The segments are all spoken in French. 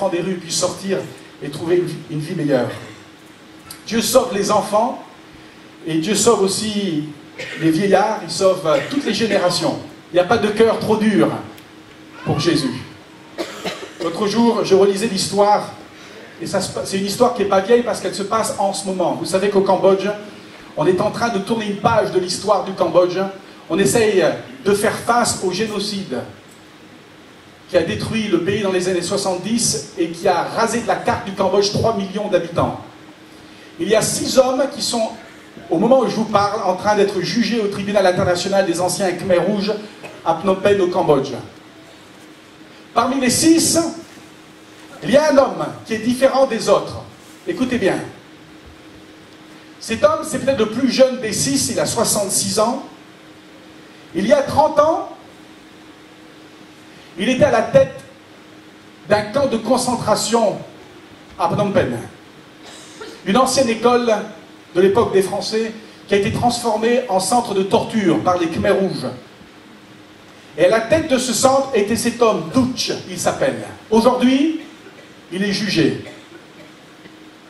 enfants des rues puissent sortir et trouver une vie meilleure. Dieu sauve les enfants et Dieu sauve aussi les vieillards, il sauve toutes les générations. Il n'y a pas de cœur trop dur pour Jésus. L'autre jour, je relisais l'histoire, et c'est une histoire qui n'est pas vieille parce qu'elle se passe en ce moment. Vous savez qu'au Cambodge, on est en train de tourner une page de l'histoire du Cambodge. On essaye de faire face au génocide qui a détruit le pays dans les années 70 et qui a rasé de la carte du Cambodge 3 millions d'habitants. Il y a 6 hommes qui sont, au moment où je vous parle, en train d'être jugés au tribunal international des anciens Khmers rouges à Phnom Penh au Cambodge. Parmi les 6, il y a un homme qui est différent des autres. Écoutez bien. Cet homme, c'est peut-être le plus jeune des 6, il a 66 ans. Il y a 30 ans, il était à la tête d'un camp de concentration à Phnom Penh. Une ancienne école de l'époque des Français qui a été transformée en centre de torture par les Khmers rouges. Et à la tête de ce centre était cet homme, Douch, il s'appelle. Aujourd'hui, il est jugé.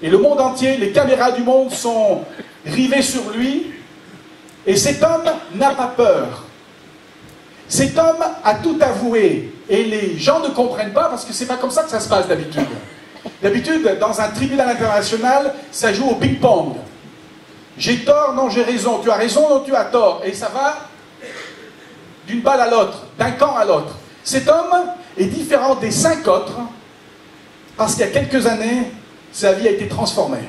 Et le monde entier, les caméras du monde sont rivées sur lui. Et cet homme n'a pas peur. Cet homme a tout avoué. Et les gens ne comprennent pas parce que c'est pas comme ça que ça se passe d'habitude. D'habitude, dans un tribunal international, ça joue au ping-pong. J'ai tort, non j'ai raison. Tu as raison, non tu as tort. Et ça va d'une balle à l'autre, d'un camp à l'autre. Cet homme est différent des 5 autres parce qu'il y a quelques années, sa vie a été transformée.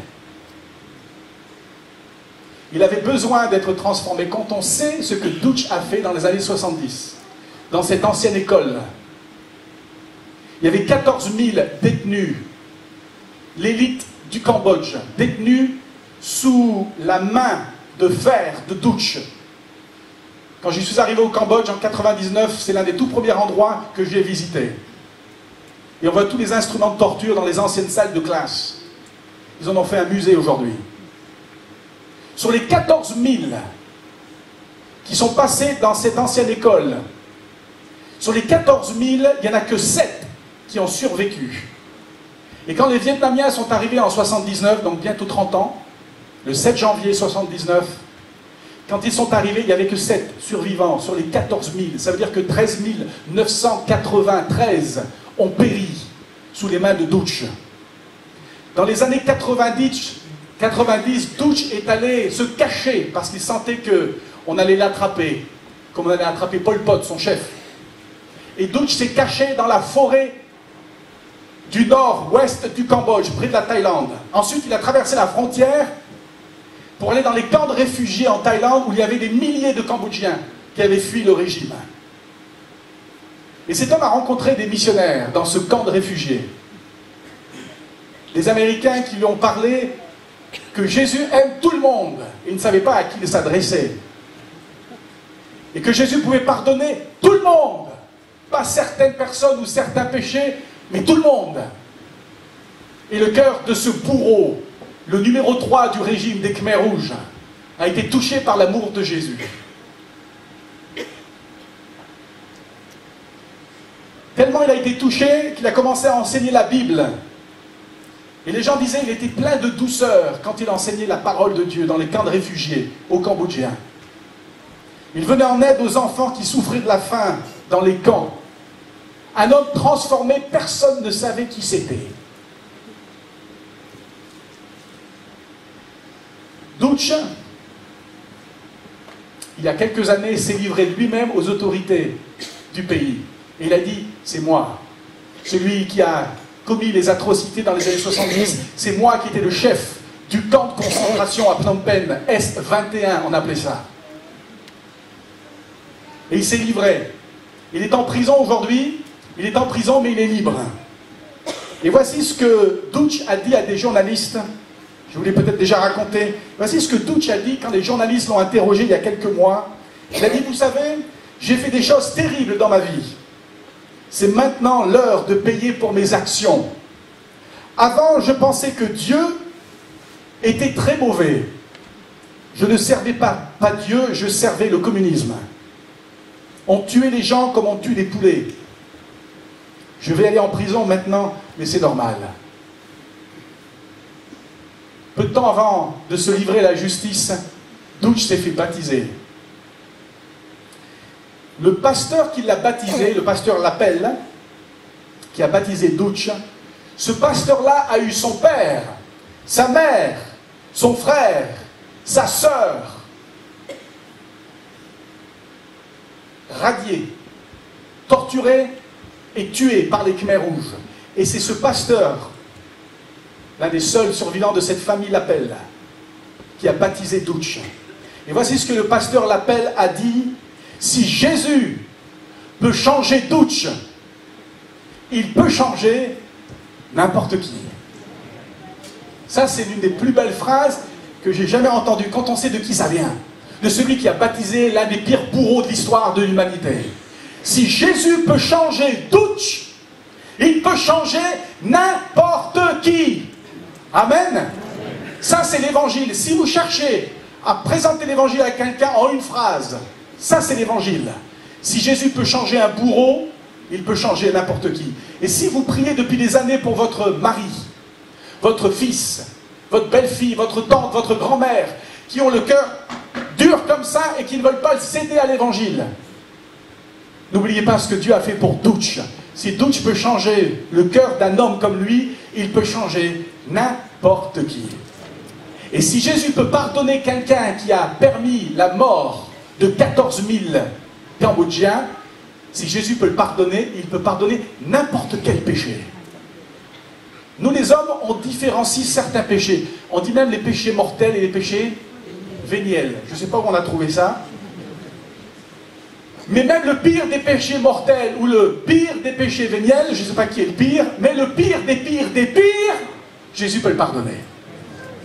Il avait besoin d'être transformé. Quand on sait ce que Douch a fait dans les années 70, dans cette ancienne école, il y avait 14 000 détenus, l'élite du Cambodge, détenus sous la main de fer de Douch. Quand je suis arrivé au Cambodge en 99, c'est l'un des tout premiers endroits que j'ai visité. Et on voit tous les instruments de torture dans les anciennes salles de classe. Ils en ont fait un musée aujourd'hui. Sur les 14 000 qui sont passés dans cette ancienne école, sur les 14 000, il n'y en a que 7 qui ont survécu. Et quand les Vietnamiens sont arrivés en 79, donc bientôt 30 ans, le 7 janvier 79, quand ils sont arrivés, il n'y avait que 7 survivants sur les 14 000. Ça veut dire que 13 993 ont péri sous les mains de Douch. Dans les années 90, Douch est allé se cacher parce qu'il sentait qu'on allait l'attraper, comme on allait attraper Pol Pot, son chef. Et Douch s'est caché dans la forêt du nord-ouest du Cambodge, près de la Thaïlande. Ensuite, il a traversé la frontière pour aller dans les camps de réfugiés en Thaïlande où il y avait des milliers de Cambodgiens qui avaient fui le régime. Et cet homme a rencontré des missionnaires dans ce camp de réfugiés. Des Américains qui lui ont parlé que Jésus aime tout le monde. Et il ne savait pas à qui il s'adressait. Et que Jésus pouvait pardonner tout le monde. Pas certaines personnes ou certains péchés, mais tout le monde. Et le cœur de ce bourreau, le numéro 3 du régime des Khmers rouges, a été touché par l'amour de Jésus. Tellement il a été touché qu'il a commencé à enseigner la Bible. Et les gens disaient qu'il était plein de douceur quand il enseignait la parole de Dieu dans les camps de réfugiés aux Cambodgiens. Il venait en aide aux enfants qui souffraient de la faim dans les camps. Un homme transformé, personne ne savait qui c'était. Douch, il y a quelques années, s'est livré lui-même aux autorités du pays. Et il a dit, c'est moi, celui qui a commis les atrocités dans les années 70, c'est moi qui étais le chef du camp de concentration à Phnom Penh, S21, on appelait ça. Et il s'est livré. Il est en prison aujourd'hui, il est en prison mais il est libre. Et voici ce que Douch a dit à des journalistes. Je vous l'ai peut-être déjà raconté. Voici ce que Douch a dit quand les journalistes l'ont interrogé il y a quelques mois. Il a dit, vous savez, j'ai fait des choses terribles dans ma vie. C'est maintenant l'heure de payer pour mes actions. Avant, je pensais que Dieu était très mauvais. Je ne servais pas Dieu, je servais le communisme. On tuait les gens comme on tue les poulets. je vais aller en prison maintenant, mais c'est normal. Peu de temps avant de se livrer à la justice, Douch s'est fait baptiser. Le pasteur qui l'a baptisé, le pasteur Lapelle, qui a baptisé Douch, ce pasteur-là a eu son père, sa mère, son frère, sa sœur, radiés, torturés et tués par les Khmers rouges. Et c'est ce pasteur, l'un des seuls survivants de cette famille Lapelle, qui a baptisé Douch. Et voici ce que le pasteur Lapelle a dit: si Jésus peut changer Douch, il peut changer n'importe qui. Ça, c'est l'une des plus belles phrases que j'ai jamais entendues, quand on sait de qui ça vient. De celui qui a baptisé l'un des pires bourreaux de l'histoire de l'humanité. Si Jésus peut changer Douch, il peut changer n'importe qui. Amen. Ça, c'est l'évangile. Si vous cherchez à présenter l'évangile à quelqu'un en une phrase, ça, c'est l'évangile. Si Jésus peut changer un bourreau, il peut changer n'importe qui. Et si vous priez depuis des années pour votre mari, votre fils, votre belle-fille, votre tante, votre grand-mère, qui ont le cœur dur comme ça et qui ne veulent pas céder à l'évangile, n'oubliez pas ce que Dieu a fait pour Douch. Si Douch peut changer le cœur d'un homme comme lui, il peut changer n'importe qui. Et si Jésus peut pardonner quelqu'un qui a permis la mort de 14 000 Cambodgiens, si Jésus peut le pardonner, il peut pardonner n'importe quel péché. Nous les hommes, on différencie certains péchés. On dit même les péchés mortels et les péchés véniels. Je ne sais pas où on a trouvé ça. Mais même le pire des péchés mortels ou le pire des péchés véniels, je ne sais pas qui est le pire, mais le pire des pires des pires, Jésus peut le pardonner.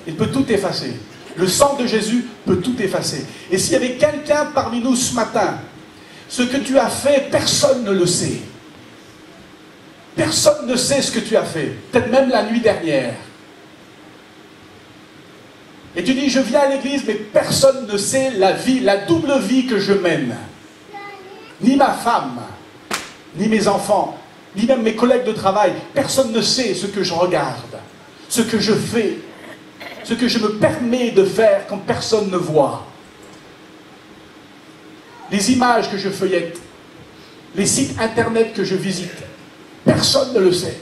Il peut tout effacer. Le sang de Jésus peut tout effacer. Et s'il y avait quelqu'un parmi nous ce matin, ce que tu as fait, personne ne le sait. Personne ne sait ce que tu as fait. Peut-être même la nuit dernière. Et tu dis, je viens à l'église, mais personne ne sait la vie, la double vie que je mène. Ni ma femme, ni mes enfants, ni même mes collègues de travail. Personne ne sait ce que je regarde, ce que je fais, ce que je me permets de faire quand personne ne voit. Les images que je feuillette, les sites internet que je visite, personne ne le sait.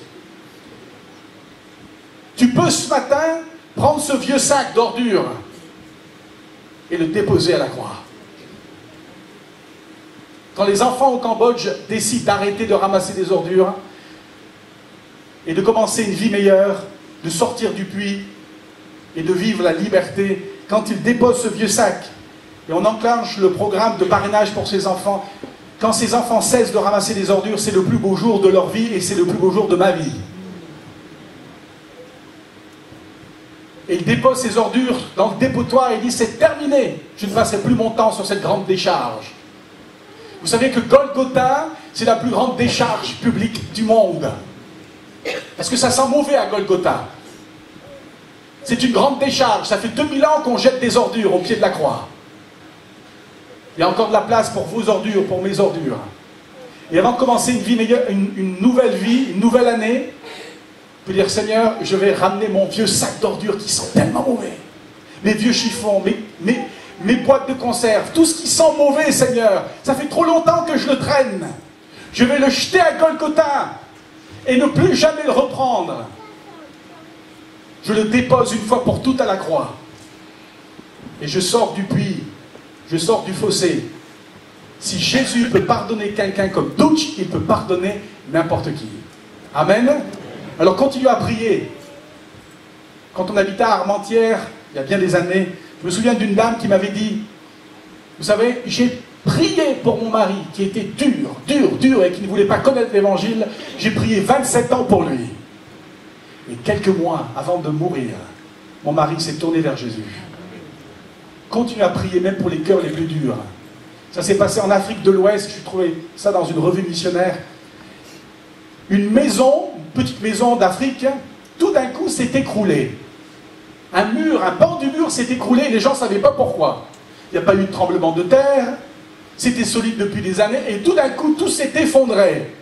Tu peux ce matin prendre ce vieux sac d'ordures et le déposer à la croix. Quand les enfants au Cambodge décident d'arrêter de ramasser des ordures et de commencer une vie meilleure, de sortir du puits et de vivre la liberté, quand ils déposent ce vieux sac et on enclenche le programme de parrainage pour ces enfants, quand ces enfants cessent de ramasser des ordures, c'est le plus beau jour de leur vie et c'est le plus beau jour de ma vie. Et ils déposent ces ordures dans le dépotoir et ils disent, c'est terminé, je ne passerai plus mon temps sur cette grande décharge. Vous savez que Golgotha, c'est la plus grande décharge publique du monde. Parce que ça sent mauvais à Golgotha. C'est une grande décharge, ça fait 2000 ans qu'on jette des ordures au pied de la croix. Il y a encore de la place pour vos ordures, pour mes ordures. Et avant de commencer une vie meilleure, une nouvelle vie, une nouvelle année, vous dire, Seigneur, je vais ramener mon vieux sac d'ordures qui sent tellement mauvais. Mes vieux chiffons, mes boîtes de conserve, tout ce qui sent mauvais, Seigneur. Ça fait trop longtemps que je le traîne. Je vais le jeter à Golgotha et ne plus jamais le reprendre. Je le dépose une fois pour toutes à la croix. Et je sors du puits. Je sors du fossé. Si Jésus peut pardonner quelqu'un comme Douch, il peut pardonner n'importe qui. Amen. Alors continuez à prier. Quand on habitait à Armentières, il y a bien des années, je me souviens d'une dame qui m'avait dit, vous savez, j'ai prié pour mon mari qui était dur et qui ne voulait pas connaître l'évangile. J'ai prié 27 ans pour lui. Et quelques mois avant de mourir, mon mari s'est tourné vers Jésus. Continuez à prier même pour les cœurs les plus durs. Ça s'est passé en Afrique de l'Ouest, j'ai trouvé ça dans une revue missionnaire. Une maison, une petite maison d'Afrique, tout d'un coup s'est écroulée. Un mur, un pan du mur s'est écroulé et les gens ne savaient pas pourquoi. Il n'y a pas eu de tremblement de terre, c'était solide depuis des années et tout d'un coup tout s'est effondré.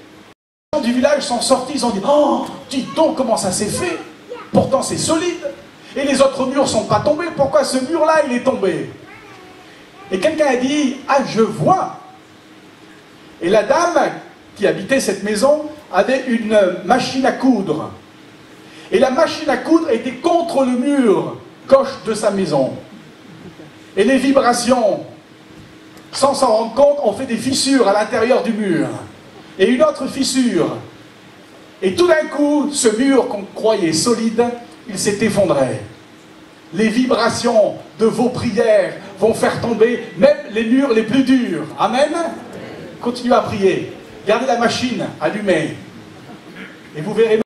du village sont sortis, ils ont dit « Oh, dis donc comment ça s'est fait. Pourtant c'est solide. Et les autres murs ne sont pas tombés. Pourquoi ce mur-là, il est tombé ?» Et quelqu'un a dit « Ah, je vois !» Et la dame qui habitait cette maison avait une machine à coudre. Et la machine à coudre était contre le mur gauche de sa maison. Et les vibrations, sans s'en rendre compte, ont fait des fissures à l'intérieur du mur. Et une autre fissure. Et tout d'un coup, ce mur qu'on croyait solide, il s'est effondré. Les vibrations de vos prières vont faire tomber même les murs les plus durs. Amen. Continuez à prier. Gardez la machine allumée. Et vous verrez